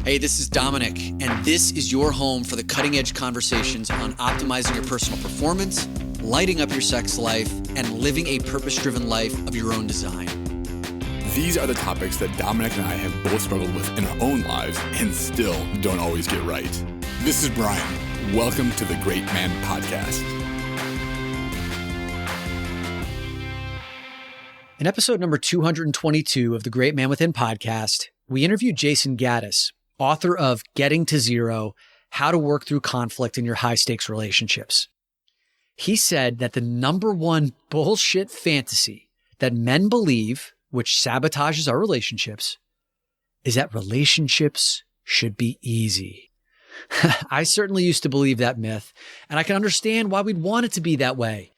Hey, this is Dominick, and this is your home for the cutting-edge conversations on optimizing your personal performance, lighting up your sex life, and living a purpose-driven life of your own design. These are the topics that Dominick and I have both struggled with in our own lives and still don't always get right. This is Bryan. Welcome to the Great Man Podcast. In episode number 222 of the Great Man Within podcast, we interviewed Jayson Gaddis, author of Getting to Zero, How to Work Through Conflict in Your High-Stakes Relationships. He said that the number one bullshit fantasy that men believe, which sabotages our relationships, is that relationships should be easy. I certainly used to believe that myth, and I can understand why we'd want it to be that way.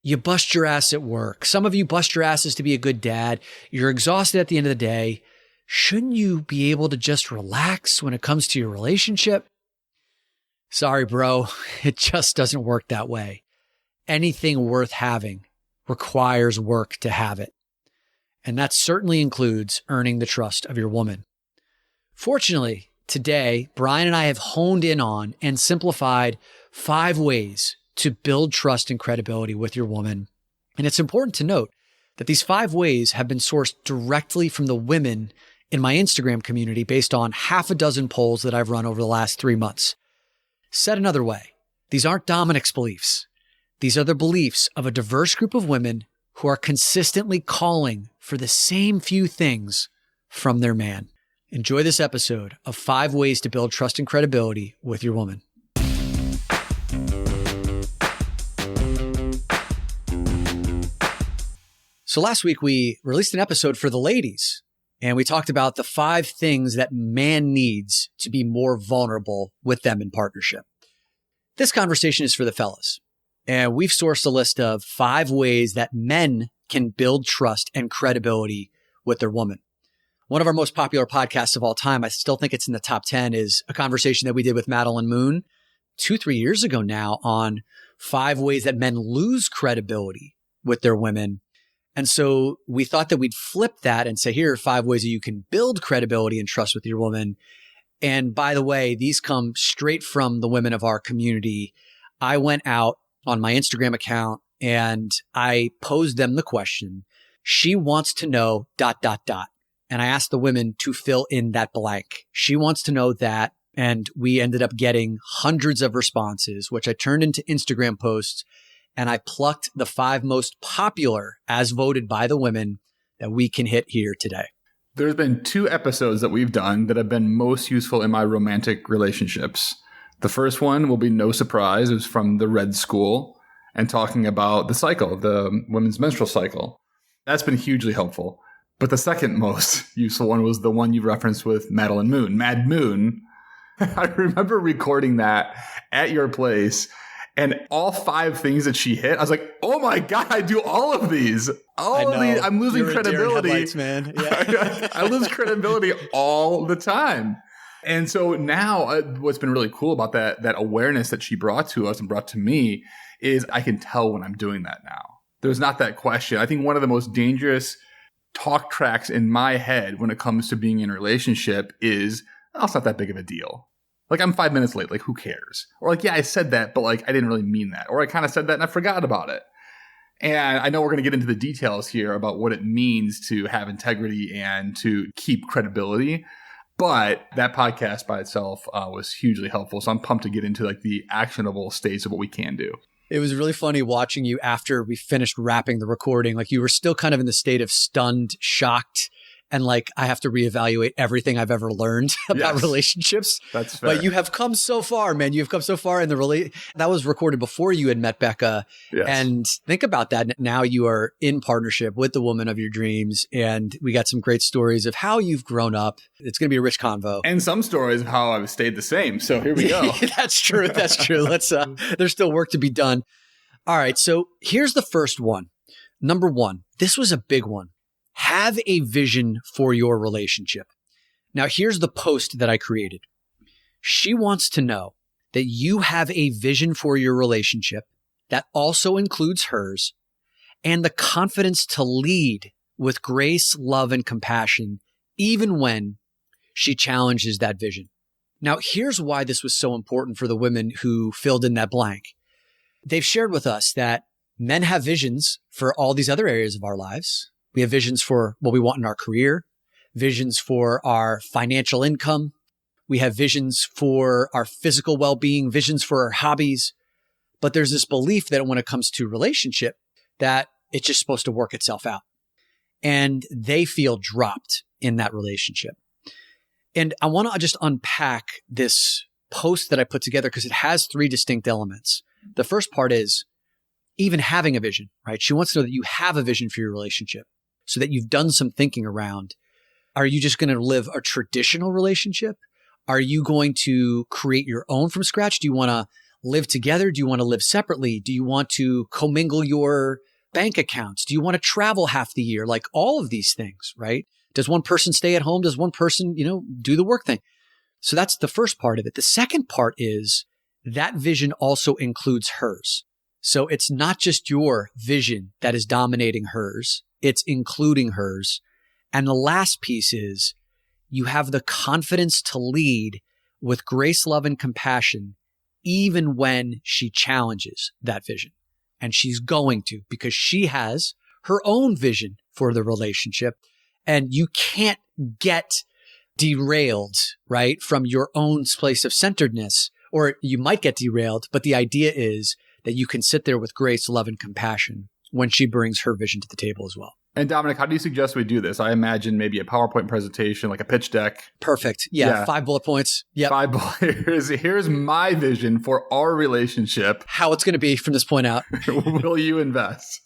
You bust your ass at work. Some of you bust your asses to be a good dad. You're exhausted at the end of the day. Shouldn't you be able to just relax when it comes to your relationship? Sorry, bro. It just doesn't work that way. Anything worth having requires work to have it. And that certainly includes earning the trust of your woman. Fortunately, today, Bryan and I have honed in on and simplified 5 ways to build trust and credibility with your woman. And it's important to note that these 5 ways have been sourced directly from the women in my Instagram community based on half a dozen polls that I've run over the last 3 months. Said another way, these aren't Dominick's beliefs. These are the beliefs of a diverse group of women who are consistently calling for the same few things from their man. Enjoy this episode of 5 ways to build trust and credibility with your woman. So last week we released an episode for the ladies, and we talked about the 5 things that man needs to be more vulnerable with them in partnership. This conversation is for the fellas, and we've sourced a list of 5 ways that men can build trust and credibility with their woman. One of our most popular podcasts of all time, I still think it's in the top 10, is a conversation that we did with Madeline Moon 2-3 years ago now on 5 ways that men lose credibility with their women. And so we thought that we'd flip that and say, here are 5 ways that you can build credibility and trust with your woman. And by the way, these come straight from the women of our community. I went out on my Instagram account and I posed them the question, she wants to know ... And I asked the women to fill in that blank. She wants to know that. And we ended up getting hundreds of responses, which I turned into Instagram posts. And I plucked the 5 most popular as voted by the women that we can hit here today. There's been 2 episodes that we've done that have been most useful in my romantic relationships. The first one will be no surprise. It was from the Red School and talking about the cycle, the women's menstrual cycle. That's been hugely helpful. But the second most useful one was the one you referenced with Madeline Moon. Mad Moon. I remember recording that at your place. And all 5 things that she hit, I was like, oh my God, I do all of these. All of these. I'm losing credibility. Man. Yeah. I lose credibility all the time. And so now what's been really cool about that awareness that she brought to us and brought to me is I can tell when I'm doing that now. There's not that question. I think one of the most dangerous talk tracks in my head when it comes to being in a relationship is, oh, it's not that big of a deal. Like, I'm 5 minutes late. Like, who cares? Or like, yeah, I said that, but like, I didn't really mean that. Or I kind of said that and I forgot about it. And I know we're going to get into the details here about what it means to have integrity and to keep credibility. But that podcast by itself was hugely helpful. So I'm pumped to get into like the actionable states of what we can do. It was really funny watching you after we finished wrapping the recording. Like, you were still kind of in the state of stunned, shocked, and like, I have to reevaluate everything I've ever learned about relationships. That's fair. But you have come so far, man. You've come so far in the that was recorded before you had met Becca. Yes. And think about that. Now you are in partnership with the woman of your dreams. And we got some great stories of how you've grown up. It's going to be a rich convo. And some stories of how I've stayed the same. So here we go. That's true. That's true. Let's, there's still work to be done. All right. So here's the first one. Number 1, this was a big one. Have a vision for your relationship. Now, here's the post that I created. She wants to know that you have a vision for your relationship that also includes hers, and the confidence to lead with grace, love, and compassion, even when she challenges that vision. Now, here's why this was so important for the women who filled in that blank. They've shared with us that men have visions for all these other areas of our lives. We have visions for what we want in our career, visions for our financial income. We have visions for our physical well-being, visions for our hobbies. But there's this belief that when it comes to relationship, that it's just supposed to work itself out. And they feel dropped in that relationship. And I want to just unpack this post that I put together because it has 3 distinct elements. The first part is even having a vision, right? She wants to know that you have a vision for your relationship so that you've done some thinking around. Are you just going to live a traditional relationship? Are you going to create your own from scratch? Do you want to live together? Do you want to live separately? Do you want to commingle your bank accounts? Do you want to travel half the year? Like all of these things, right? Does one person stay at home? Does one person, do the work thing? So that's the first part of it. The second part is that vision also includes hers. So it's not just your vision that is dominating hers. It's including hers. And the last piece is you have the confidence to lead with grace, love, and compassion, even when she challenges that vision. And she's going to, because she has her own vision for the relationship. And you can't get derailed, right, from your own place of centeredness, or you might get derailed. But the idea is that you can sit there with grace, love, and compassion when she brings her vision to the table as well. And Dominick, how do you suggest we do this? I imagine maybe a PowerPoint presentation, like a pitch deck. Perfect. Yeah. 5 bullet points. Yeah. 5 bullet. Here's my vision for our relationship. How it's going to be from this point out. Will you invest?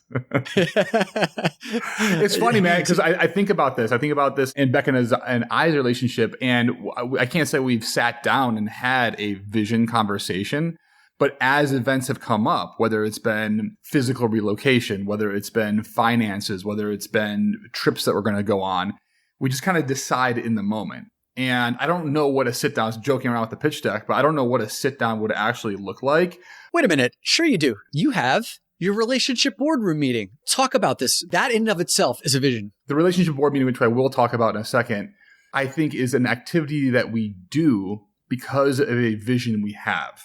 It's funny, man, because I think about this. I think about this in Becca and I's relationship, and I can't say we've sat down and had a vision conversation. But as events have come up, whether it's been physical relocation, whether it's been finances, whether it's been trips that we're going to go on, we just kind of decide in the moment. And I don't know what a sit down, I was joking around with the pitch deck, but I don't know what a sit down would actually look like. Wait a minute. Sure you do. You have your relationship boardroom meeting. Talk about this. That in and of itself is a vision. The relationship board meeting, which I will talk about in a second, I think is an activity that we do because of a vision we have.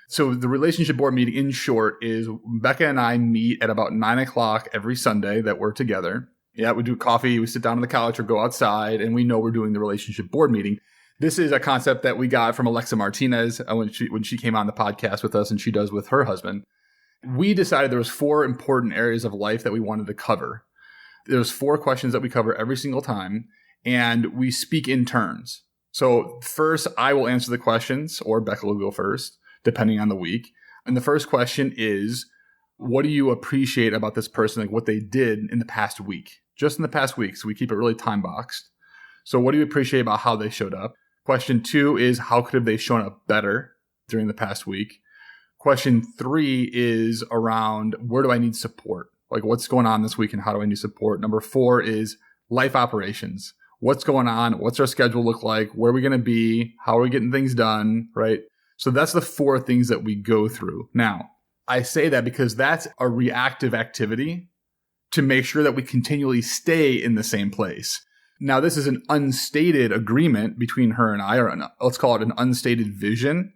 So the relationship board meeting, in short, is Becca and I meet at about 9 o'clock every Sunday that we're together. Yeah, we do coffee, we sit down on the couch or go outside, and we know we're doing the relationship board meeting. This is a concept that we got from Alexa Martinez when she came on the podcast with us, and she does with her husband. We decided there was 4 important areas of life that we wanted to cover. There's 4 questions that we cover every single time, and we speak in turns. So first, I will answer the questions, or Becca will go first, depending on the week. And the first question is, what do you appreciate about this person, like what they did in the past week? Just in the past week. So we keep it really time boxed. So what do you appreciate about how they showed up? Question 2 is, how could have they shown up better during the past week? Question 3 is around, where do I need support? Like what's going on this week and how do I need support? Number 4 is life operations. What's going on? What's our schedule look like? Where are we going to be? How are we getting things done? Right? So that's the 4 things that we go through. Now, I say that because that's a reactive activity to make sure that we continually stay in the same place. Now, this is an unstated agreement between her and I, or let's call it an unstated vision.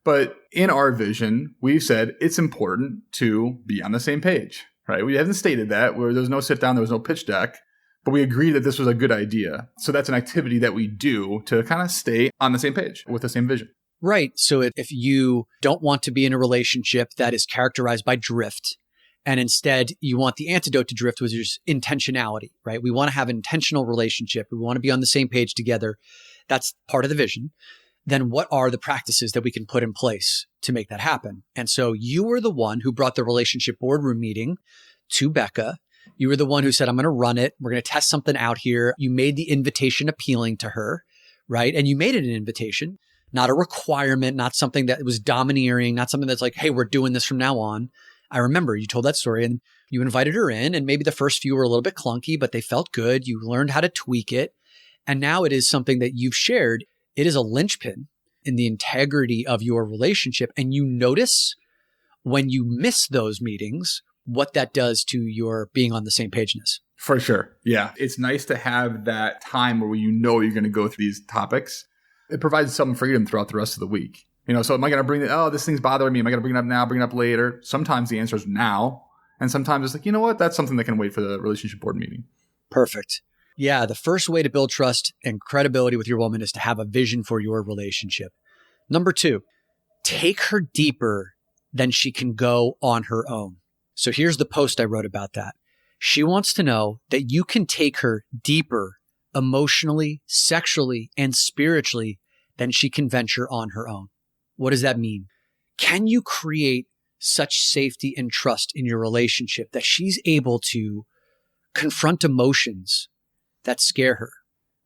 But in our vision, we've said it's important to be on the same page, right? We haven't stated that, where there's no sit down, there was no pitch deck, but we agreed that this was a good idea. So that's an activity that we do to kind of stay on the same page with the same vision. Right. So if you don't want to be in a relationship that is characterized by drift, and instead you want the antidote to drift, which is intentionality, right? We want to have an intentional relationship. We want to be on the same page together. That's part of the vision. Then what are the practices that we can put in place to make that happen? And so you were the one who brought the relationship boardroom meeting to Becca. You were the one who said, I'm going to run it. We're going to test something out here. You made the invitation appealing to her, right? And you made it an invitation. Not a requirement, not something that was domineering, not something that's like, hey, we're doing this from now on. I remember you told that story and you invited her in, and maybe the first few were a little bit clunky, but they felt good. You learned how to tweak it. And now it is something that you've shared. It is a linchpin in the integrity of your relationship. And you notice when you miss those meetings, what that does to your being on the same pageness. For sure. Yeah. It's nice to have that time where you know you're going to go through these topics. it provides some freedom throughout the rest of the week. So am I going to bring this thing's bothering me? Am I going to bring it up now, bring it up later? Sometimes the answer is now. And sometimes it's like, you know what? That's something that can wait for the relationship board meeting. Perfect. Yeah. The first way to build trust and credibility with your woman is to have a vision for your relationship. Number 2, take her deeper than she can go on her own. So here's the post I wrote about that. She wants to know that you can take her deeper emotionally, sexually, and spiritually than she can venture on her own. What does that mean? Can you create such safety and trust in your relationship that she's able to confront emotions that scare her,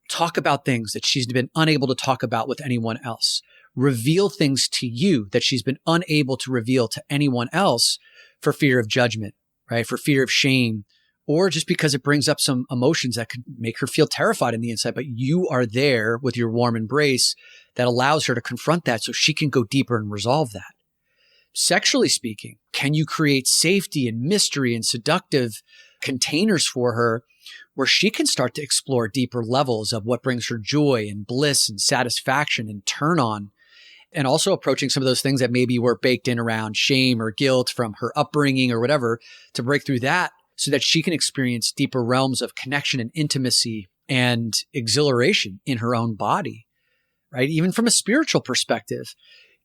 talk about things that she's been unable to talk about with anyone else, reveal things to you that she's been unable to reveal to anyone else for fear of judgment, right? For fear of shame, or just because it brings up some emotions that could make her feel terrified in the inside, but you are there with your warm embrace that allows her to confront that so she can go deeper and resolve that. Sexually speaking, can you create safety and mystery and seductive containers for her where she can start to explore deeper levels of what brings her joy and bliss and satisfaction and turn on, and also approaching some of those things that maybe were baked in around shame or guilt from her upbringing or whatever, to break through that so that she can experience deeper realms of connection and intimacy and exhilaration in her own body, right? Even from a spiritual perspective,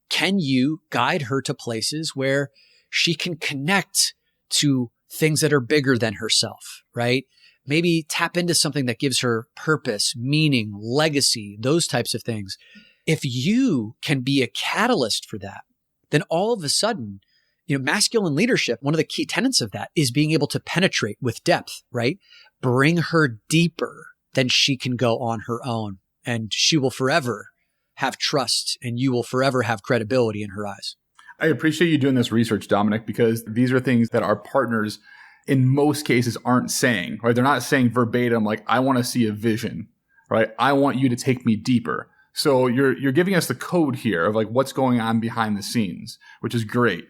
can you guide her to places where she can connect to things that are bigger than herself, right? Maybe tap into something that gives her purpose, meaning, legacy, those types of things. If you can be a catalyst for that, then all of a sudden, masculine leadership, one of the key tenets of that is being able to penetrate with depth, right? Bring her deeper than she can go on her own. And she will forever have trust, and you will forever have credibility in her eyes. I appreciate you doing this research, Dominic, because these are things that our partners in most cases aren't saying, right? They're not saying verbatim, like, I want to see a vision, right? I want you to take me deeper. So you're giving us the code here of like what's going on behind the scenes, which is great.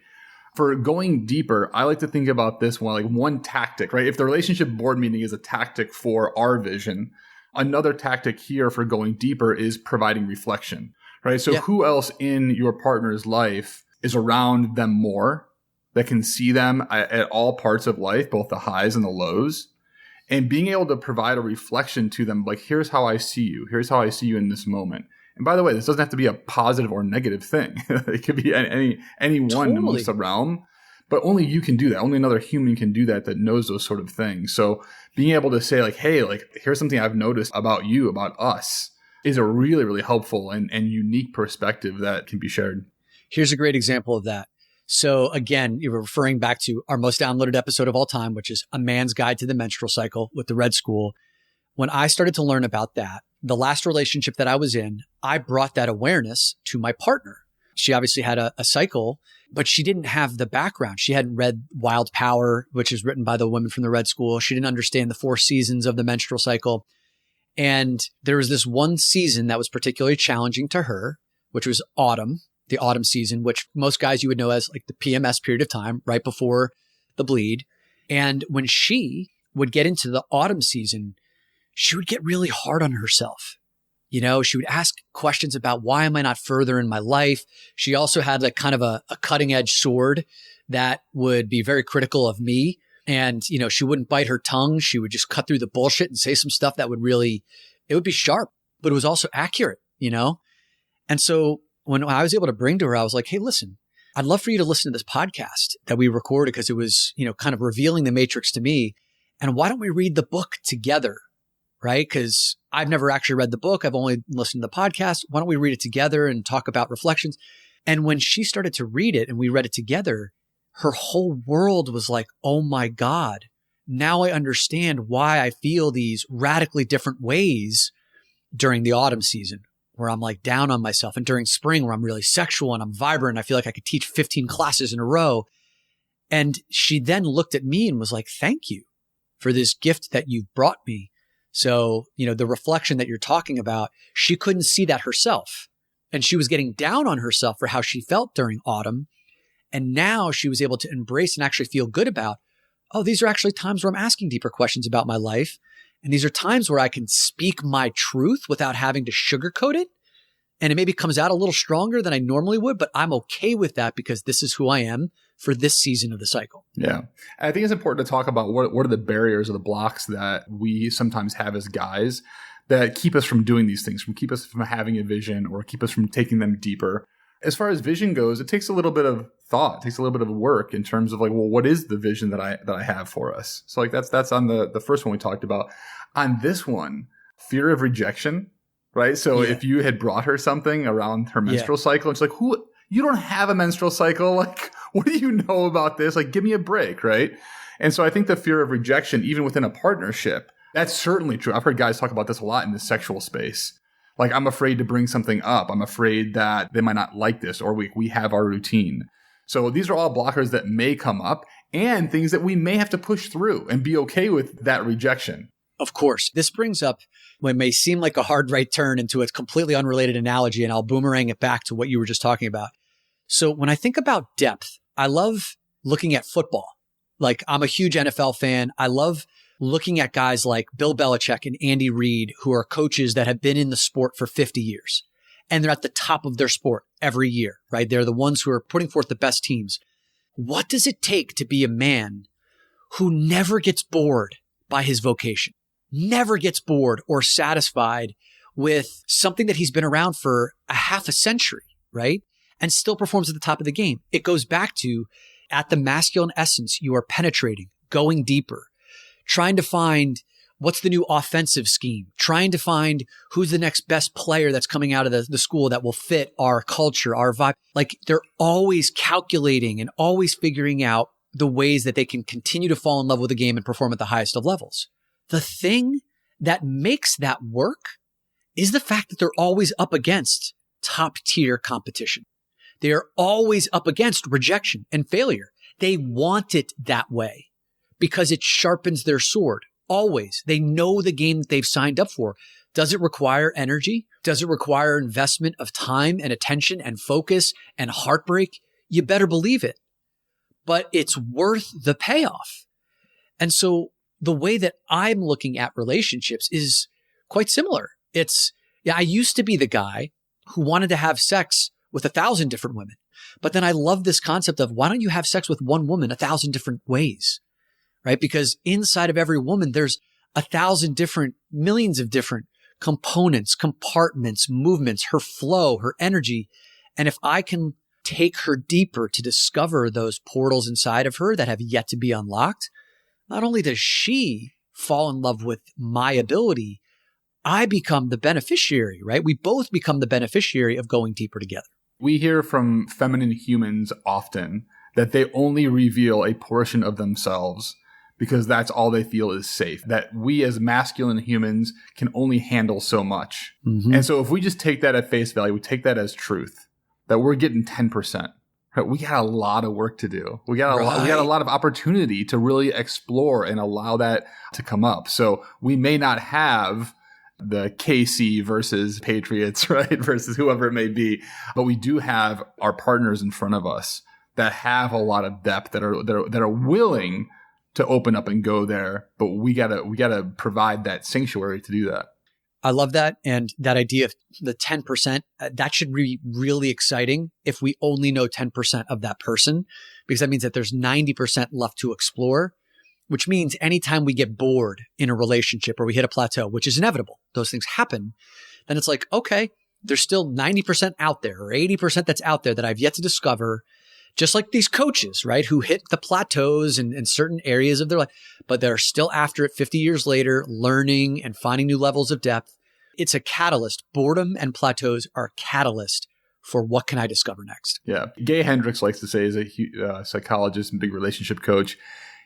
For going deeper, I like to think about this one tactic, right? If the relationship board meeting is a tactic for our vision, another tactic here for going deeper is providing reflection, right? So who else in your partner's life is around them more, that can see them at all parts of life, both the highs and the lows, and being able to provide a reflection to them, like, here's how I see you. Here's how I see you in this moment. And by the way, this doesn't have to be a positive or negative thing. It could be anyone amongst the realm, but only you can do that. Only another human can do that knows those sort of things. So being able to say like, hey, like, here's something I've noticed about you, about us, is a really, really helpful and unique perspective that can be shared. Here's a great example of that. So again, you were referring back to our most downloaded episode of all time, which is A Man's Guide to the Menstrual Cycle with the Red School. When I started to learn about that, the last relationship that I was in, I brought that awareness to my partner. She obviously had a cycle, but she didn't have the background. She hadn't read Wild Power, which is written by the women from the Red School. She didn't understand the 4 seasons of the menstrual cycle. And there was this one season that was particularly challenging to her, which was autumn, the autumn season, which most guys you would know as like the PMS period of time, right before the bleed. And when she would get into the autumn season, she would get really hard on herself. She would ask questions about, why am I not further in my life? She also had like kind of a cutting edge sword that would be very critical of me. And, she wouldn't bite her tongue. She would just cut through the bullshit and say some stuff that would really, it would be sharp, but it was also accurate, And so when I was able to bring to her, I was like, hey, listen, I'd love for you to listen to this podcast that we recorded because it was, kind of revealing the matrix to me. And why don't we read the book together? Right? Because I've never actually read the book. I've only listened to the podcast. Why don't we read it together and talk about reflections? And when she started to read it and we read it together, her whole world was like, oh my God, now I understand why I feel these radically different ways during the autumn season, where I'm like down on myself, and during spring where I'm really sexual and I'm vibrant. I feel like I could teach 15 classes in a row. And she then looked at me and was like, thank you for this gift that you've brought me. So, the reflection that you're talking about, she couldn't see that herself. And she was getting down on herself for how she felt during autumn. And now she was able to embrace and actually feel good about, oh, these are actually times where I'm asking deeper questions about my life. And these are times where I can speak my truth without having to sugarcoat it. And it maybe comes out a little stronger than I normally would, but I'm okay with that because this is who I am for this season of the cycle. Yeah. I think it's important to talk about what are the barriers or the blocks that we sometimes have as guys that keep us from doing these things, keep us from having a vision or keep us from taking them deeper. As far as vision goes, it takes a little bit of thought, it takes a little bit of work in terms of like, well, what is the vision that I have for us? So like that's on the first one we talked about. On this one, fear of rejection, right? So if you had brought her something around her menstrual cycle, and she's like, you don't have a menstrual cycle. Like, what do you know about this? Like, give me a break, right? And so I think the fear of rejection, even within a partnership, that's certainly true. I've heard guys talk about this a lot in the sexual space. Like, I'm afraid to bring something up. I'm afraid that they might not like this, or we have our routine. So these are all blockers that may come up and things that we may have to push through and be okay with that rejection. Of course. This brings up what may seem like a hard right turn into a completely unrelated analogy, and I'll boomerang it back to what you were just talking about. So when I think about depth, I love looking at football. Like, I'm a huge NFL fan. I love looking at guys like Bill Belichick and Andy Reid, who are coaches that have been in the sport for 50 years. And they're at the top of their sport every year, right? They're the ones who are putting forth the best teams. What does it take to be a man who never gets bored by his vocation, never gets bored or satisfied with something that he's been around for a half a century, right? And still performs at the top of the game? It goes back to, at the masculine essence, you are penetrating, going deeper, trying to find what's the new offensive scheme, trying to find who's the next best player that's coming out of the school that will fit our culture, our vibe. Like, they're always calculating and always figuring out the ways that they can continue to fall in love with the game and perform at the highest of levels. The thing that makes that work is the fact that they're always up against top tier competition. They are always up against rejection and failure. They want it that way because it sharpens their sword. Always. They know the game that they've signed up for. Does it require energy? Does it require investment of time and attention and focus and heartbreak? You better believe it. But it's worth the payoff. And so the way that I'm looking at relationships is quite similar. I used to be the guy who wanted to have sex with 1,000 different women. But then I love this concept of, why don't you have sex with one woman 1,000 different ways, right? Because inside of every woman, there's 1,000 different, millions of different components, compartments, movements, her flow, her energy. And if I can take her deeper to discover those portals inside of her that have yet to be unlocked, not only does she fall in love with my ability, I become the beneficiary, right? We both become the beneficiary of going deeper together. We hear from feminine humans often that they only reveal a portion of themselves because that's all they feel is safe, that we as masculine humans can only handle so much. Mm-hmm. And so if we just take that at face value, we take that as truth, that we're getting 10%. Right? We got a lot of work to do. We got a lot of opportunity to really explore and allow that to come up. So we may not have the KC versus Patriots, right? Versus whoever it may be. But we do have our partners in front of us that have a lot of depth, that are willing to open up and go there. But we gotta provide that sanctuary to do that. I love that. And that idea of the 10%, that should be really exciting if we only know 10% of that person, because that means that there's 90% left to explore, which means anytime we get bored in a relationship or we hit a plateau, which is inevitable, those things happen, then it's like, okay, there's still 90% out there or 80% that's out there that I've yet to discover, just like these coaches, right, who hit the plateaus in certain areas of their life, but they're still after it 50 years later, learning and finding new levels of depth. It's a catalyst. Boredom and plateaus are a catalyst for what can I discover next. Yeah. Gay Hendricks likes to say, as a psychologist and big relationship coach,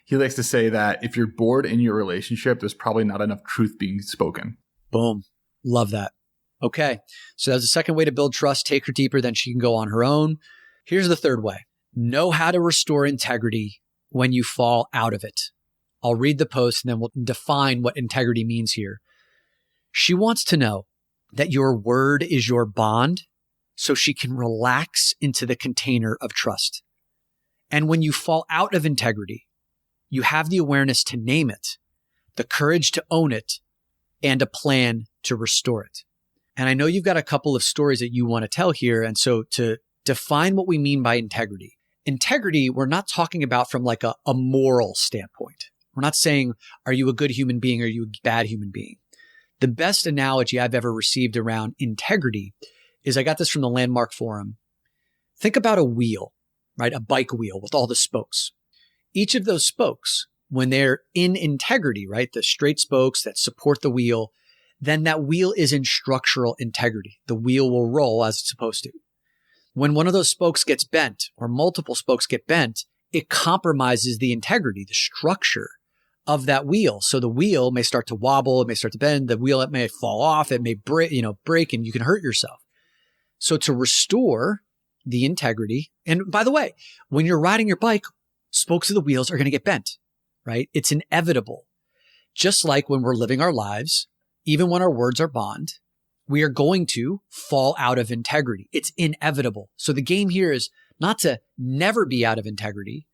he likes to say that if you're bored in your relationship, there's probably not enough truth being spoken. Boom. Love that. Okay. So that's the second way to build trust. Take her deeper, then she can go on her own. Here's the third way. Know how to restore integrity when you fall out of it. I'll read the post and then we'll define what integrity means here. She wants to know that your word is your bond so she can relax into the container of trust. And when you fall out of integrity, you have the awareness to name it, the courage to own it, and a plan to restore it. And I know you've got a couple of stories that you want to tell here. And so to define what we mean by integrity, we're not talking about from like a moral standpoint. We're not saying, are you a good human being? Or are you a bad human being? The best analogy I've ever received around integrity is I got this from the Landmark Forum. Think about a wheel, right? A bike wheel with all the spokes. Each of those spokes, when they're in integrity, right? The straight spokes that support the wheel, then that wheel is in structural integrity. The wheel will roll as it's supposed to. When one of those spokes gets bent or multiple spokes get bent, it compromises the integrity, the structure of that wheel. So the wheel may start to wobble, it may start to bend, the wheel, it may fall off, it may break, and you can hurt yourself. So to restore the integrity, and by the way, when you're riding your bike, spokes of the wheels are going to get bent, right? It's inevitable. Just like when we're living our lives, even when our words are bond, we are going to fall out of integrity. It's inevitable. So the game here is not to never be out of integrity,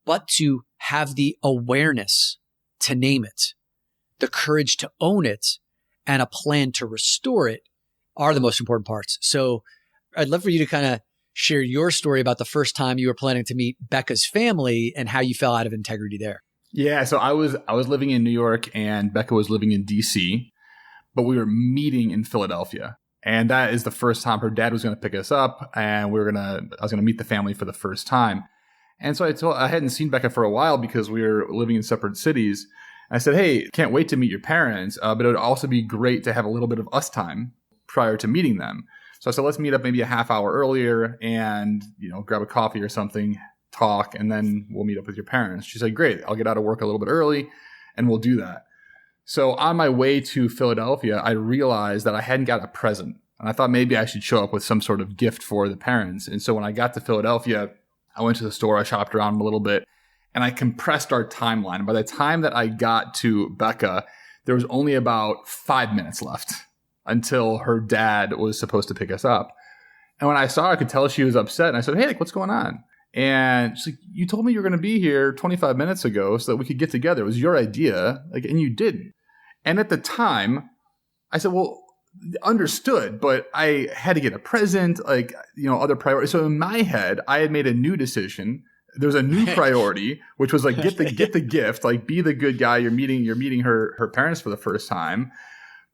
but to have the awareness to name it, the courage to own it, and a plan to restore it are the most important parts. So I'd love for you to kind of share your story about the first time you were planning to meet Becca's family and how you fell out of integrity there. Yeah. So I was living in New York and Becca was living in DC, but we were meeting in Philadelphia. And that is the first time her dad was going to pick us up and I was going to meet the family for the first time. And so I hadn't seen Becca for a while because we were living in separate cities. I said, hey, can't wait to meet your parents, but it would also be great to have a little bit of us time prior to meeting them. So I said, let's meet up maybe a half hour earlier and, grab a coffee or something, talk, and then we'll meet up with your parents. She said, great, I'll get out of work a little bit early and we'll do that. So on my way to Philadelphia, I realized that I hadn't got a present. And I thought maybe I should show up with some sort of gift for the parents. And so when I got to Philadelphia, I went to the store, I shopped around a little bit, and I compressed our timeline. By the time that I got to Becca, there was only about 5 minutes left until her dad was supposed to pick us up. And when I saw her, I could tell she was upset. And I said, hey, what's going on? And she's like, you told me you were going to be here 25 minutes ago so that we could get together. It was your idea, and you didn't. And at the time, I said, well, understood, but I had to get a present, other priorities. So in my head, I had made a new decision. There was a new priority, which was like, get the gift, like be the good guy. You're meeting her parents for the first time,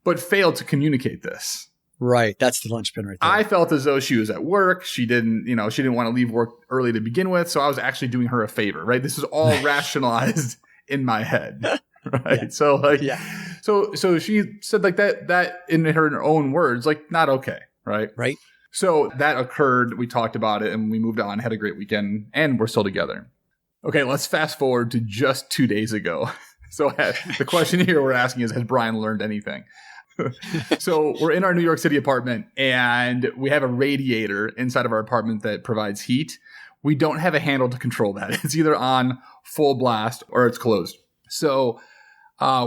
but failed to communicate this. Right. That's the linchpin right there. I felt as though she was at work. She didn't want to leave work early to begin with. So I was actually doing her a favor, right? This is all rationalized in my head. Right. Yeah. So she said like that in her own words, like not okay. Right. Right. So that occurred. We talked about it and we moved on, had a great weekend, and we're still together. Okay. Let's fast forward to just 2 days ago. So the question here we're asking is, has Bryan learned anything? So we're in our New York City apartment and we have a radiator inside of our apartment that provides heat. We don't have a handle to control that. It's either on full blast or it's closed. So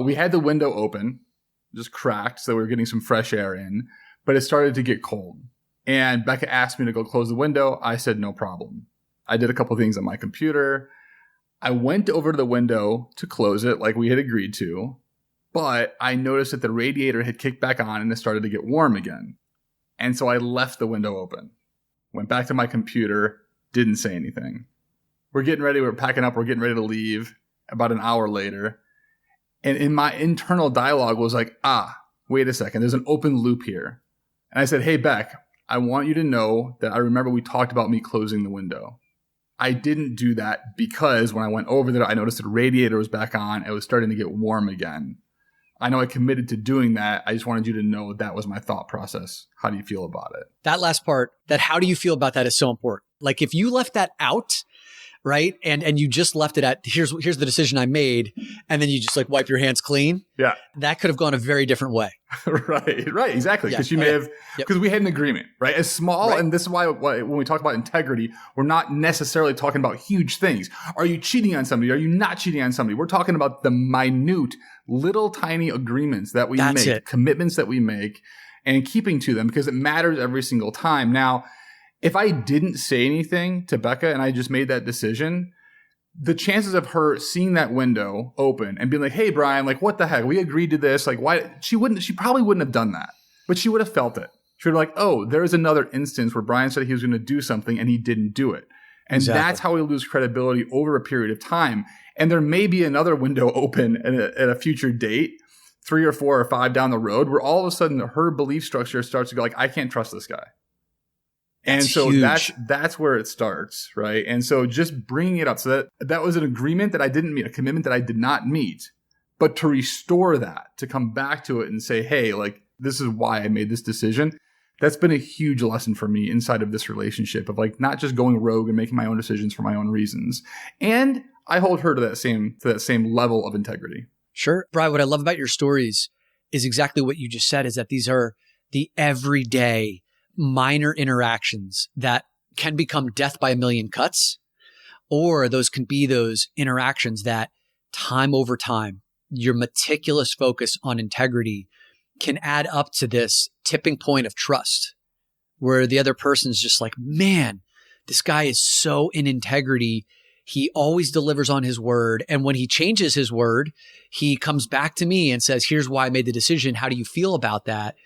we had the window open, just cracked, so we were getting some fresh air in, but it started to get cold. And Becca asked me to go close the window. I said, no problem. I did a couple things on my computer. I went over to the window to close it like we had agreed to, but I noticed that the radiator had kicked back on and it started to get warm again. And so I left the window open, went back to my computer, didn't say anything. We're getting ready. We're packing up. We're getting ready to leave about an hour later. And in my internal dialogue was like, wait a second, there's an open loop here. And I said, hey, Beck, I want you to know that I remember we talked about me closing the window. I didn't do that because when I went over there, I noticed the radiator was back on. It was starting to get warm again. I know I committed to doing that. I just wanted you to know that was my thought process. How do you feel about it? That last part, that how do you feel about that is so important. Like if you left that out, right? And you just left it at, here's the decision I made. And then you just like wipe your hands clean. Yeah. That could have gone a very different way. Right. Exactly. Because because we had an agreement, right? As small. Right. And this is why when we talk about integrity, we're not necessarily talking about huge things. Are you cheating on somebody? Are you not cheating on somebody? We're talking about the minute, little tiny agreements that we make, commitments that we make, and keeping to them because it matters every single time. Now, if I didn't say anything to Becca and I just made that decision, the chances of her seeing that window open and being like, hey, Bryan, like, what the heck? We agreed to this. Like, why? She probably wouldn't have done that. But she would have felt it. She would have like, oh, there's another instance where Bryan said he was going to do something and he didn't do it. And that's how we lose credibility over a period of time. And there may be another window open at a future date, 3 or 4 or 5 down the road, where all of a sudden her belief structure starts to go like, I can't trust this guy. And so that's where it starts, right? And so just bringing it up. So that was an agreement that I didn't meet, a commitment that I did not meet. But to restore that, to come back to it and say, hey, like, this is why I made this decision. That's been a huge lesson for me inside of this relationship of like not just going rogue and making my own decisions for my own reasons. And I hold her to that same level of integrity. Sure. Bryan, what I love about your stories is exactly what you just said, is that these are the everyday minor interactions that can become death by a million cuts, or those can be those interactions that time over time, your meticulous focus on integrity can add up to this tipping point of trust where the other person's just like, man, this guy is so in integrity. He always delivers on his word. And when he changes his word, he comes back to me and says, here's why I made the decision. How do you feel about that?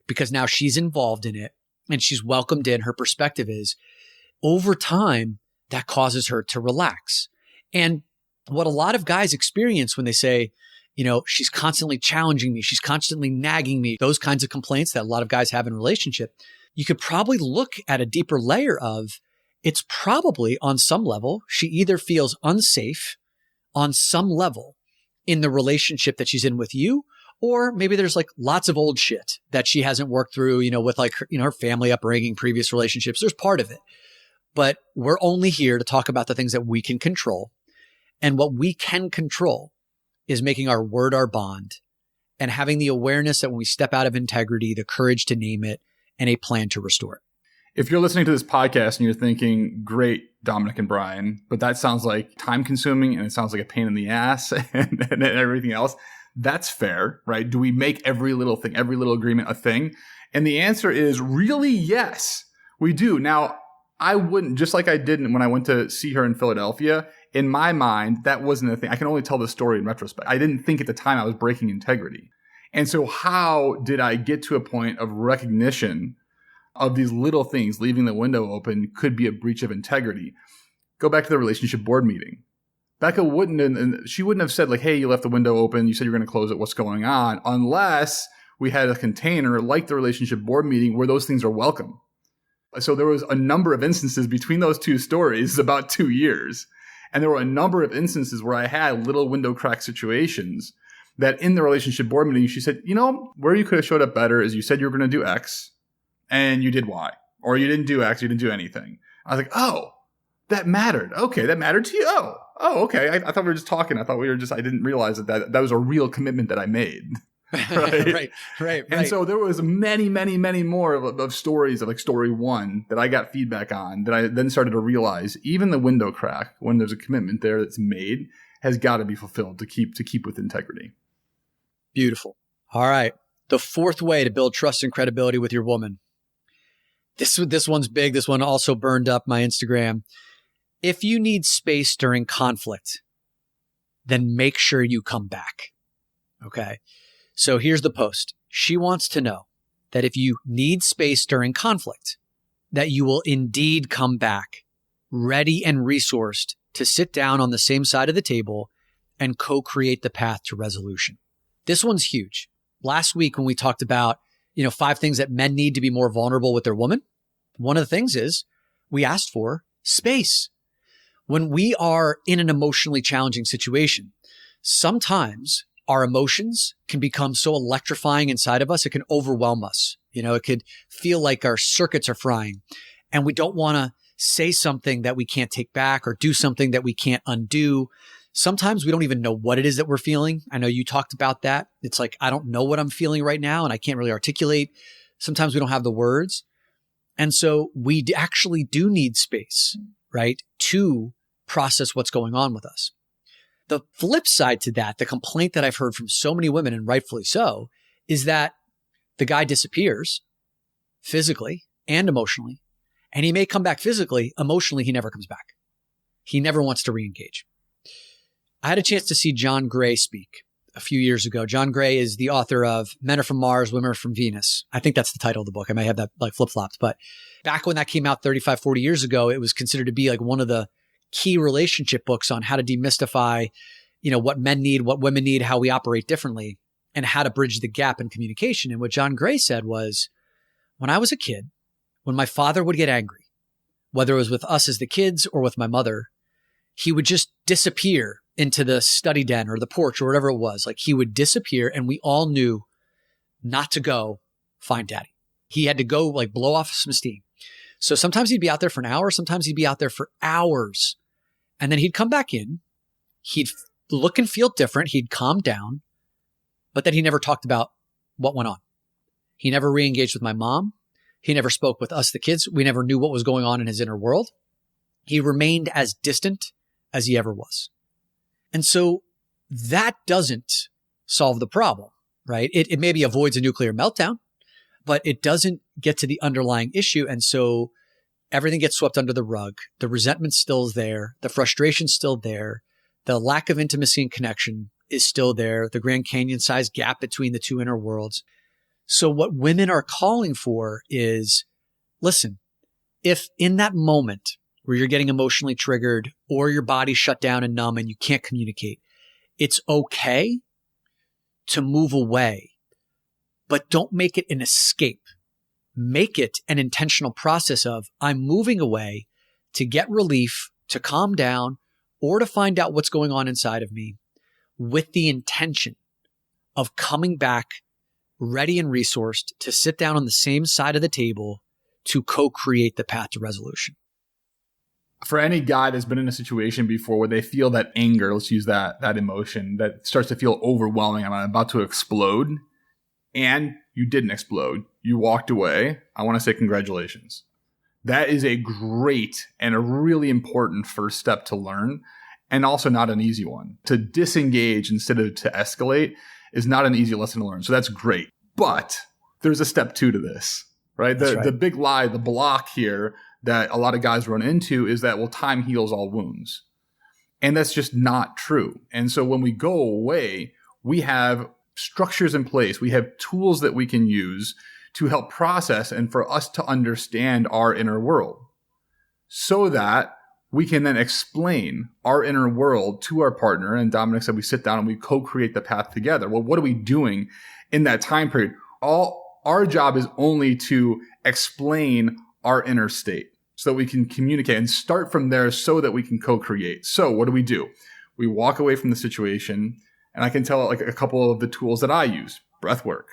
Because now she's involved in it and she's welcomed in. Her perspective is over time that causes her to relax. And what a lot of guys experience when they say, you know, she's constantly challenging me, she's constantly nagging me, those kinds of complaints that a lot of guys have in a relationship, you could probably look at a deeper layer of it's probably on some level, she either feels unsafe on some level in the relationship that she's in with you, or maybe there's like lots of old shit that she hasn't worked through, you know, with like, her family upbringing, previous relationships. There's part of it, but we're only here to talk about the things that we can control. And what we can control is making our word our bond and having the awareness that when we step out of integrity, the courage to name it and a plan to restore it. If you're listening to this podcast and you're thinking, great, Dominick and Bryan, but that sounds like time consuming and it sounds like a pain in the ass and everything else, that's fair, right? Do we make every little thing, every little agreement a thing? And the answer is really yes, we do. Now, I wouldn't, just like I didn't when I went to see her in Philadelphia, in my mind, that wasn't a thing. I can only tell the story in retrospect. I didn't think at the time I was breaking integrity. And so how did I get to a point of recognition of these little things, leaving the window open could be a breach of integrity? Go back to the relationship board meeting. Becca she wouldn't have said like, hey, you left the window open. You said you're going to close it. What's going on? Unless we had a container like the relationship board meeting where those things are welcome. So there was a number of instances between those two stories, about 2 years. And there were a number of instances where I had little window crack situations that in the relationship board meeting, she said, you know, where you could have showed up better is you said you were going to do X and you did Y, or you didn't do X, you didn't do anything. I was like, oh, that mattered. Okay. That mattered to you. Oh, okay. I thought we were just talking. I didn't realize that was a real commitment that I made. Right. And so there was many, many, many more of stories of like story one that I got feedback on that I then started to realize even the window crack, when there's a commitment there that's made, has got to be fulfilled to keep with integrity. Beautiful. All right. The fourth way to build trust and credibility with your woman. This one's big. This one also burned up my Instagram. If you need space during conflict, then make sure you come back. Okay. So here's the post. She wants to know that if you need space during conflict, that you will indeed come back, ready and resourced to sit down on the same side of the table and co-create the path to resolution. This one's huge. Last week when we talked about, 5 things that men need to be more vulnerable with their woman, one of the things is we asked for space. When we are in an emotionally challenging situation, sometimes our emotions can become so electrifying inside of us, it can overwhelm us. It could feel like our circuits are frying and we don't want to say something that we can't take back or do something that we can't undo. Sometimes we don't even know what it is that we're feeling. I know you talked about that. It's like, I don't know what I'm feeling right now and I can't really articulate. Sometimes we don't have the words. And so we actually do need space, right, to process what's going on with us. The flip side to that, the complaint that I've heard from so many women, and rightfully so, is that the guy disappears physically and emotionally, and he may come back physically. Emotionally, he never comes back. He never wants to re-engage. I had a chance to see John Gray speak a few years ago. John Gray is the author of Men Are From Mars, Women Are From Venus. I think that's the title of the book. I may have that like flip-flopped, but back when that came out 35, 40 years ago, it was considered to be like one of the key relationship books on how to demystify, what men need, what women need, how we operate differently, and how to bridge the gap in communication. And what John Gray said was, when I was a kid, when my father would get angry, whether it was with us as the kids or with my mother, he would just disappear into the study den or the porch or whatever it was. Like he would disappear and we all knew not to go find daddy. He had to go like blow off some steam. So sometimes he'd be out there for an hour. Sometimes he'd be out there for hours. And then he'd come back in. He'd look and feel different. He'd calm down, but then he never talked about what went on. He never re-engaged with my mom. He never spoke with us, the kids. We never knew what was going on in his inner world. He remained as distant as he ever was. And so that doesn't solve the problem, right? It maybe avoids a nuclear meltdown, but it doesn't get to the underlying issue. And so everything gets swept under the rug. The resentment still is there. The frustration's still there. The lack of intimacy and connection is still there. The Grand Canyon-sized gap between the two inner worlds. So what women are calling for is, listen, if in that moment where you're getting emotionally triggered or your body's shut down and numb and you can't communicate, it's okay to move away, but don't make it an escape. Make it an intentional process of, I'm moving away to get relief, to calm down, or to find out what's going on inside of me, with the intention of coming back ready and resourced to sit down on the same side of the table to co-create the path to resolution. For any guy that's been in a situation before where they feel that anger, let's use that emotion that starts to feel overwhelming, I'm about to explode, and you didn't explode, you walked away, I want to say congratulations. That is a great and a really important first step to learn, and also not an easy one. To disengage instead of to escalate is not an easy lesson to learn. So that's great. But there's a step 2 to this, right? The big lie, the block here that a lot of guys run into is that, well, time heals all wounds. And that's just not true. And so when we go away, we have structures in place. We have tools that we can use to help process and for us to understand our inner world so that we can then explain our inner world to our partner. And Dominick said we sit down and we co-create the path together. Well, what are we doing in that time period? Our job is only to explain our inner state so that we can communicate and start from there so that we can co-create. So what do? We walk away from the situation, and I can tell like a couple of the tools that I use. Breath work.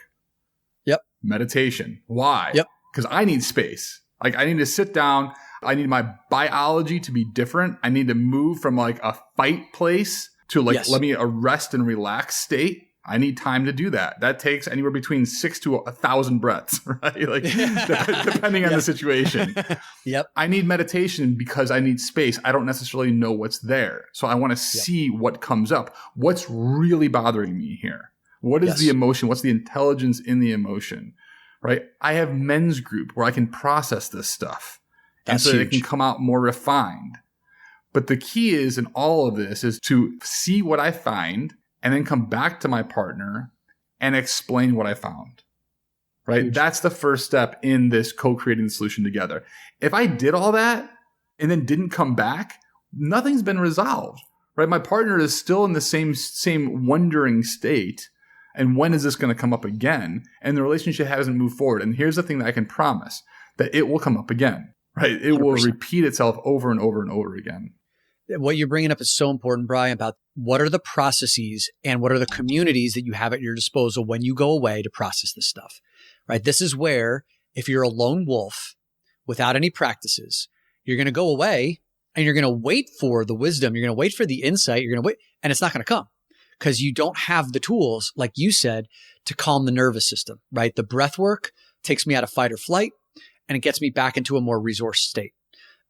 Yep. Meditation. Why? Yep. Because I need space. Like I need to sit down. I need my biology to be different. I need to move from like a fight place to like, let me a rest and relax state. I need time to do that. That takes anywhere between 6 to 1,000 breaths, right? Like depending on the situation. Yep. I need meditation because I need space. I don't necessarily know what's there. So I want to see what comes up. What's really bothering me here? What is the emotion? What's the intelligence in the emotion, right? I have men's group where I can process this stuff. That's and so huge. it can come out more refined. But the key is in all of this is to see what I find and then come back to my partner and explain what I found, right? Huge. That's the first step in this co-creating the solution together. If I did all that and then didn't come back, nothing's been resolved, right? My partner is still in the same wondering state. And when is this going to come up again? And the relationship hasn't moved forward. And here's the thing that I can promise, that it will come up again, right? It 100%. Will repeat itself over and over and over again. What you're bringing up is so important, Bryan, about what are the processes and what are the communities that you have at your disposal when you go away to process this stuff, right? This is where if you're a lone wolf without any practices, you're going to go away and you're going to wait for the wisdom. You're going to wait for the insight. You're going to wait, and it's not going to come because you don't have the tools, like you said, to calm the nervous system, right? The breath work takes me out of fight or flight and it gets me back into a more resource state.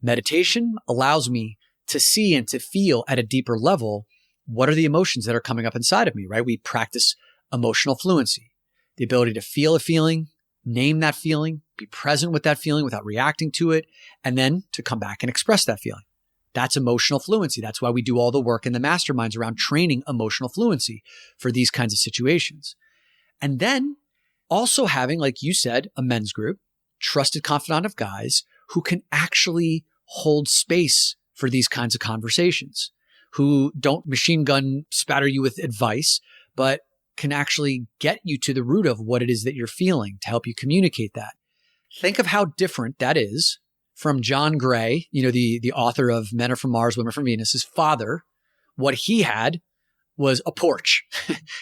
Meditation allows me to see and to feel at a deeper level, what are the emotions that are coming up inside of me, right? We practice emotional fluency, the ability to feel a feeling, name that feeling, be present with that feeling without reacting to it, and then to come back and express that feeling. That's emotional fluency. That's why we do all the work in the masterminds around training emotional fluency for these kinds of situations. And then also having, like you said, a men's group, trusted confidant of guys who can actually hold space for these kinds of conversations, who don't machine gun spatter you with advice, but can actually get you to the root of what it is that you're feeling to help you communicate that. Think of how different that is from John Gray, the author of Men Are From Mars, Women Are From Venus. His father, what he had was a porch.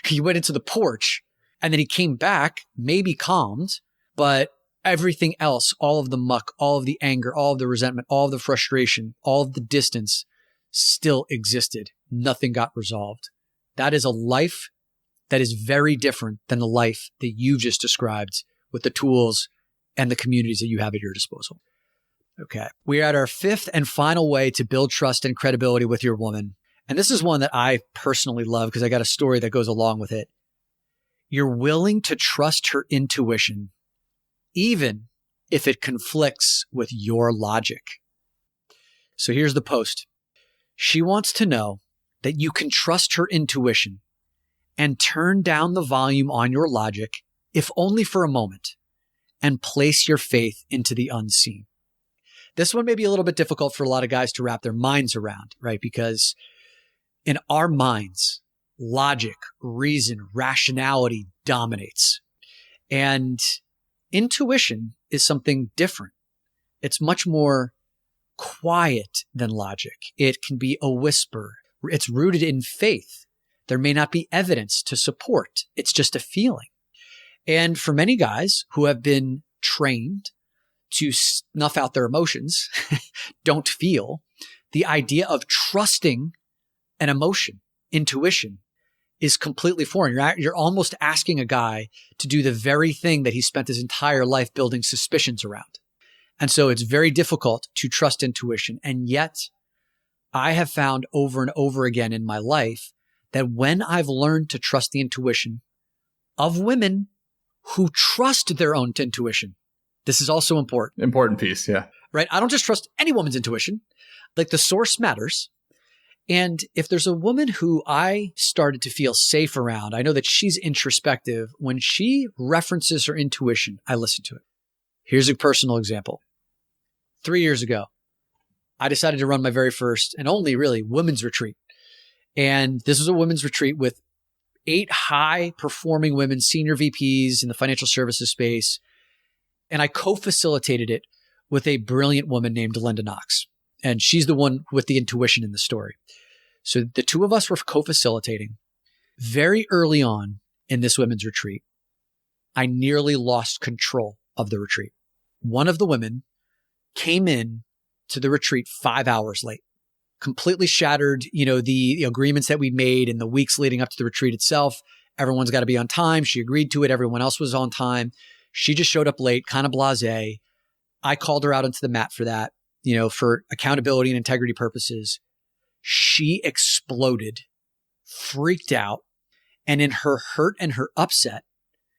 He went into the porch and then he came back, maybe calmed, but everything else, all of the muck, all of the anger, all of the resentment, all of the frustration, all of the distance still existed. Nothing got resolved. That is a life that is very different than the life that you've just described with the tools and the communities that you have at your disposal. Okay. We're at our fifth and final way to build trust and credibility with your woman. And this is one that I personally love because I got a story that goes along with it. You're willing to trust her intuition, even if it conflicts with your logic. So here's the post. She wants to know that you can trust her intuition and turn down the volume on your logic, if only for a moment, and place your faith into the unseen. This one may be a little bit difficult for a lot of guys to wrap their minds around, right? Because in our minds, logic, reason, rationality dominates. And intuition is something different. It's much more quiet than logic. It can be a whisper. It's rooted in faith. There may not be evidence to support. It's just a feeling. And for many guys who have been trained to snuff out their emotions, don't feel, the idea of trusting an emotion, intuition, is completely foreign. You're almost asking a guy to do the very thing that he spent his entire life building suspicions around. And so it's very difficult to trust intuition. And yet I have found over and over again in my life that when I've learned to trust the intuition of women who trust their own intuition, this is also important. Important piece, yeah. Right? I don't just trust any woman's intuition. Like the source matters. And if there's a woman who I started to feel safe around, I know that she's introspective. When she references her intuition, I listen to it. Here's a personal example. 3 years ago, I decided to run my very first and only really women's retreat. And this was a women's retreat with 8 high-performing women, senior VPs in the financial services space. And I co-facilitated it with a brilliant woman named Linda Knox. And she's the one with the intuition in the story. So the two of us were co-facilitating. Very early on in this women's retreat, I nearly lost control of the retreat. One of the women came in to the retreat 5 hours late. Completely shattered, the agreements that we made in the weeks leading up to the retreat itself. Everyone's got to be on time. She agreed to it. Everyone else was on time. She just showed up late, kind of blasé. I called her out onto the mat for that, for accountability and integrity purposes. She exploded, freaked out, and in her hurt and her upset,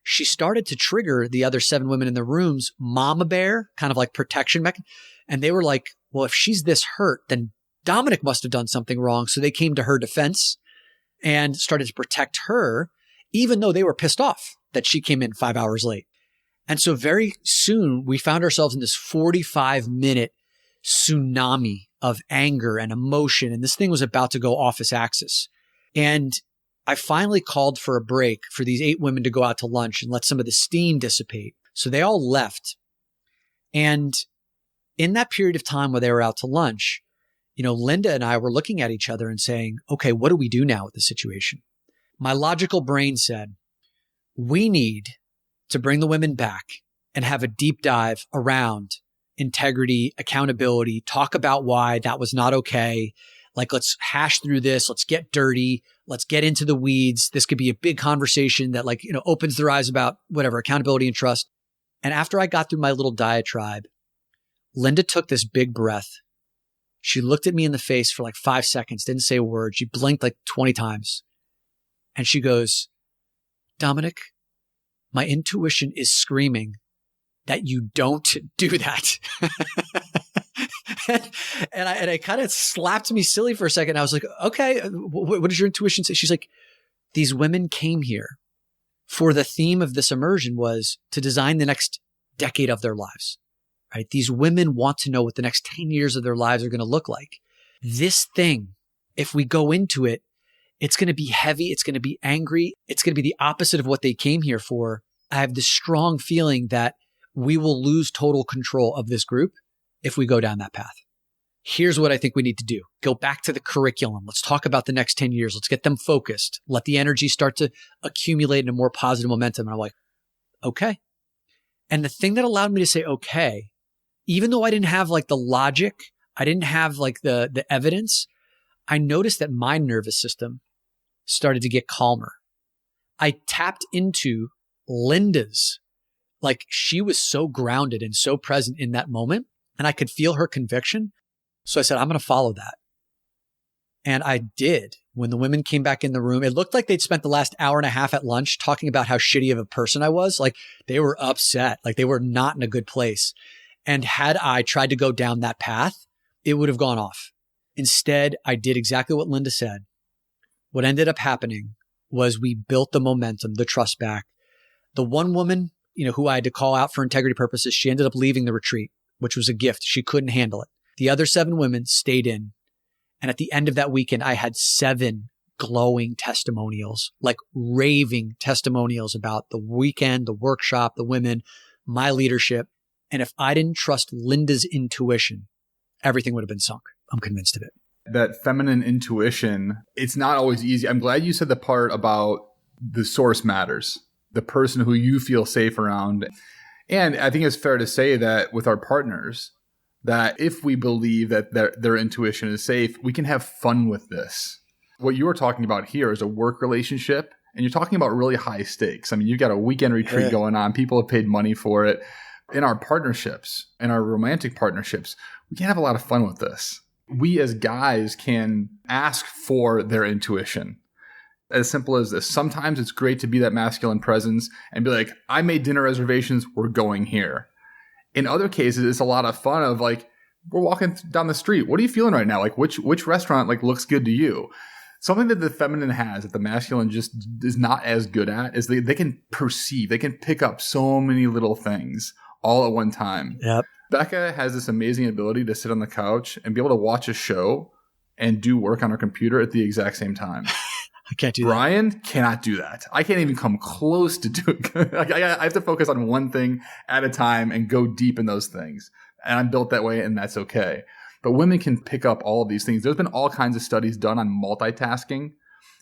she started to trigger the other 7 women in the room's mama bear, kind of like protection mechanism. And they were like, well, if she's this hurt, then Dominick must have done something wrong. So they came to her defense and started to protect her, even though they were pissed off that she came in 5 hours late. And so very soon we found ourselves in this 45-minute tsunami of anger and emotion. And this thing was about to go off its axis. And I finally called for a break for these 8 women to go out to lunch and let some of the steam dissipate. So they all left. And in that period of time where they were out to lunch, Linda and I were looking at each other and saying, okay, what do we do now with the situation? My logical brain said, we need to bring the women back and have a deep dive around integrity, accountability, talk about why that was not okay. Like, let's hash through this. Let's get dirty. Let's get into the weeds. This could be a big conversation that opens their eyes about whatever, accountability and trust. And after I got through my little diatribe, Linda took this big breath. She looked at me in the face for like 5 seconds, didn't say a word. She blinked like 20 times. And she goes, Dominick, my intuition is screaming that you don't do that. And I kind of slapped me silly for a second. I was like, okay, what does your intuition say? She's like, these women came here for the theme of this immersion was to design the next decade of their lives, right? These women want to know what the next 10 years of their lives are going to look like. This thing, if we go into it, it's going to be heavy. It's going to be angry. It's going to be the opposite of what they came here for. I have this strong feeling that we will lose total control of this group if we go down that path. Here's what I think we need to do. Go back to the curriculum. Let's talk about the next 10 years. Let's get them focused. Let the energy start to accumulate in a more positive momentum. And I'm like, okay. And the thing that allowed me to say, okay, even though I didn't have like the logic, I didn't have like the evidence, I noticed that my nervous system started to get calmer. I tapped into Linda's, like she was so grounded and so present in that moment, and I could feel her conviction. So I said, I'm going to follow that. And I did. When the women came back in the room, it looked like they'd spent the last hour and a half at lunch talking about how shitty of a person I was. Like they were upset, like they were not in a good place. And had I tried to go down that path, it would have gone off. Instead, I did exactly what Linda said. What ended up happening was we built the momentum, the trust back. The one woman, who I had to call out for integrity purposes, she ended up leaving the retreat, which was a gift. She couldn't handle it. The other 7 women stayed in. And at the end of that weekend, I had 7 glowing testimonials, like raving testimonials about the weekend, the workshop, the women, my leadership. And if I didn't trust Linda's intuition, everything would have been sunk. I'm convinced of it. That feminine intuition, it's not always easy. I'm glad you said the part about the source matters, the person who you feel safe around. And I think it's fair to say that with our partners, that if we believe that their intuition is safe, we can have fun with this. What you were talking about here is a work relationship, and you're talking about really high stakes. I mean, you've got a weekend retreat going on. People have paid money for it. In our partnerships, in our romantic partnerships, we can have a lot of fun with this. We as guys can ask for their intuition. As simple as this. Sometimes it's great to be that masculine presence and be like, I made dinner reservations. We're going here. In other cases, it's a lot of fun of like, we're walking down the street. What are you feeling right now? Like which restaurant like looks good to you? Something that the feminine has that the masculine just is not as good at is they can perceive, they can pick up so many little things all at one time. Yep. Becca has this amazing ability to sit on the couch and be able to watch a show and do work on her computer at the exact same time. I can't do Bryan cannot do that. I can't even come close to doing it. I have to focus on one thing at a time and go deep in those things. And I'm built that way, and that's okay. But women can pick up all of these things. There's been all kinds of studies done on multitasking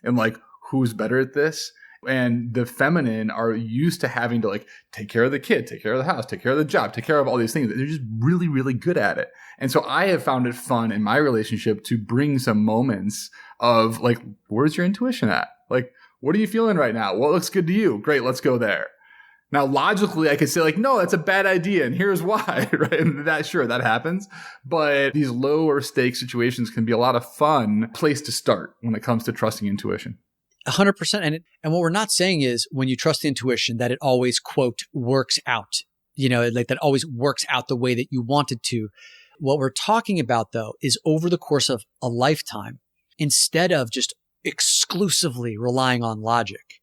and like who's better at this. And the feminine are used to having to like take care of the kid, take care of the house, take care of the job, take care of all these things. They're just really, really good at it. And so I have found it fun in my relationship to bring some moments of like, where's your intuition at? Like, what are you feeling right now? What looks good to you? Great, let's go there. Now, logically, I could say like, no, that's a bad idea. And here's why, right? And that happens. But these lower stakes situations can be a lot of fun place to start when it comes to trusting intuition. 100%. And what we're not saying is when you trust the intuition that it always, quote, works out, like that always works out the way that you want it to. What we're talking about, though, is over the course of a lifetime, instead of just exclusively relying on logic,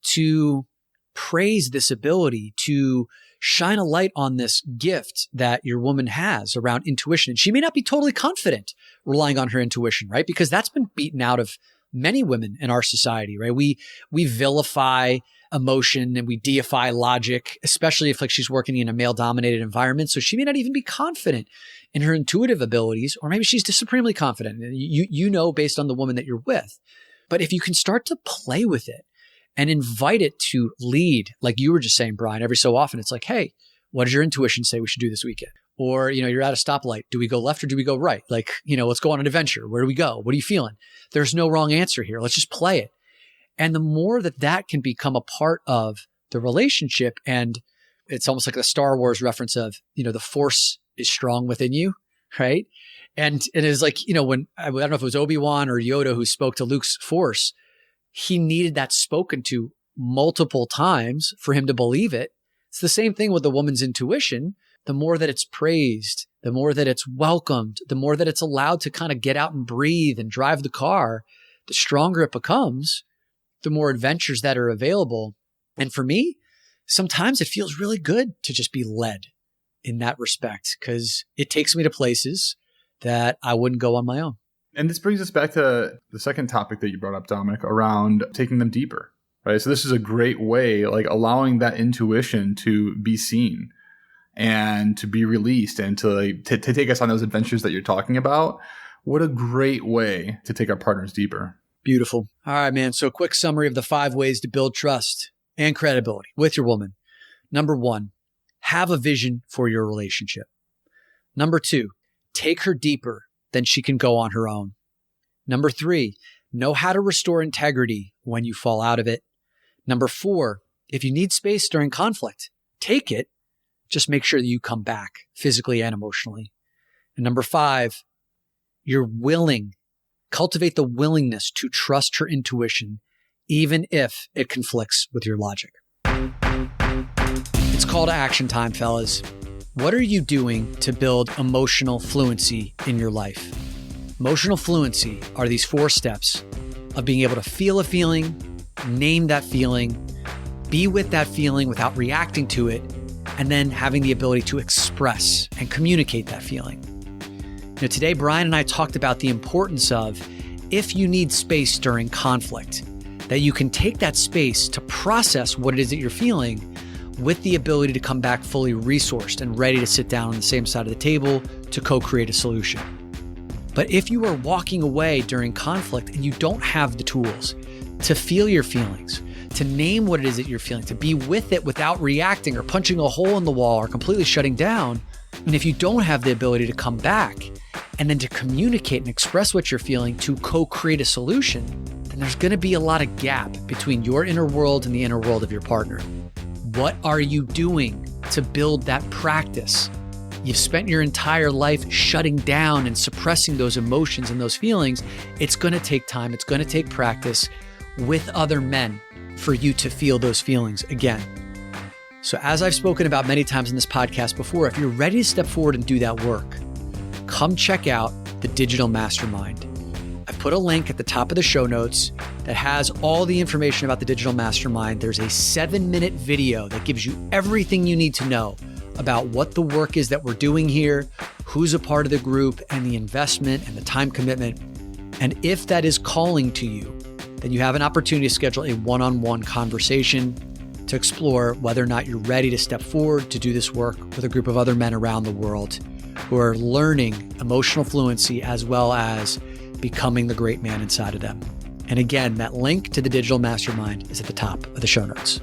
to praise this ability, to shine a light on this gift that your woman has around intuition. And she may not be totally confident relying on her intuition, right? Because that's been beaten out of many women in our society, right? We vilify emotion and we deify logic, especially if like she's working in a male-dominated environment. So she may not even be confident in her intuitive abilities, or maybe she's just supremely confident. You know, based on the woman that you're with. But if you can start to play with it and invite it to lead, like you were just saying, Bryan, every so often, it's like, hey, what does your intuition say we should do this weekend? Or, you're at a stoplight. Do we go left or do we go right? Like, let's go on an adventure. Where do we go? What are you feeling? There's no wrong answer here. Let's just play it. And the more that can become a part of the relationship, and it's almost like the Star Wars reference of, the force is strong within you, right? And it is like, when, I don't know if it was Obi-Wan or Yoda who spoke to Luke's force, he needed that spoken to multiple times for him to believe it. It's the same thing with the woman's intuition. The more that it's praised, the more that it's welcomed, the more that it's allowed to kind of get out and breathe and drive the car, the stronger it becomes, the more adventures that are available. And for me, sometimes it feels really good to just be led in that respect because it takes me to places that I wouldn't go on my own. And this brings us back to the second topic that you brought up, Dominick, around taking them deeper, right? So this is a great way, like allowing that intuition to be seen and to be released and to take us on those adventures that you're talking about. What a great way to take our partners deeper. Beautiful. All right, man. So a quick summary of the 5 ways to build trust and credibility with your woman. Number 1, have a vision for your relationship. Number 2, take her deeper than she can go on her own. Number 3, know how to restore integrity when you fall out of it. Number 4, if you need space during conflict, take it. Just make sure that you come back physically and emotionally. And number 5, cultivate the willingness to trust her intuition, even if it conflicts with your logic. It's call to action time, fellas. What are you doing to build emotional fluency in your life? Emotional fluency are these 4 steps of being able to feel a feeling, name that feeling, be with that feeling without reacting to it, and then having the ability to express and communicate that feeling. Today, Bryan and I talked about the importance of, if you need space during conflict, that you can take that space to process what it is that you're feeling with the ability to come back fully resourced and ready to sit down on the same side of the table to co-create a solution. But if you are walking away during conflict and you don't have the tools to feel your feelings, to name what it is that you're feeling, to be with it without reacting or punching a hole in the wall or completely shutting down, and if you don't have the ability to come back and then to communicate and express what you're feeling to co-create a solution, then there's going to be a lot of gap between your inner world and the inner world of your partner. What are you doing to build that practice? You've spent your entire life shutting down and suppressing those emotions and those feelings. It's going to take time. It's going to take practice with other men for you to feel those feelings again. So as I've spoken about many times in this podcast before, if you're ready to step forward and do that work, come check out the Digital Mastermind. I put a link at the top of the show notes that has all the information about the Digital Mastermind. There's a 7-minute video that gives you everything you need to know about what the work is that we're doing here, who's a part of the group, and the investment and the time commitment. And if that is calling to you, then you have an opportunity to schedule a one-on-one conversation to explore whether or not you're ready to step forward to do this work with a group of other men around the world who are learning emotional fluency as well as becoming the great man inside of them. And again, that link to the Digital Mastermind is at the top of the show notes.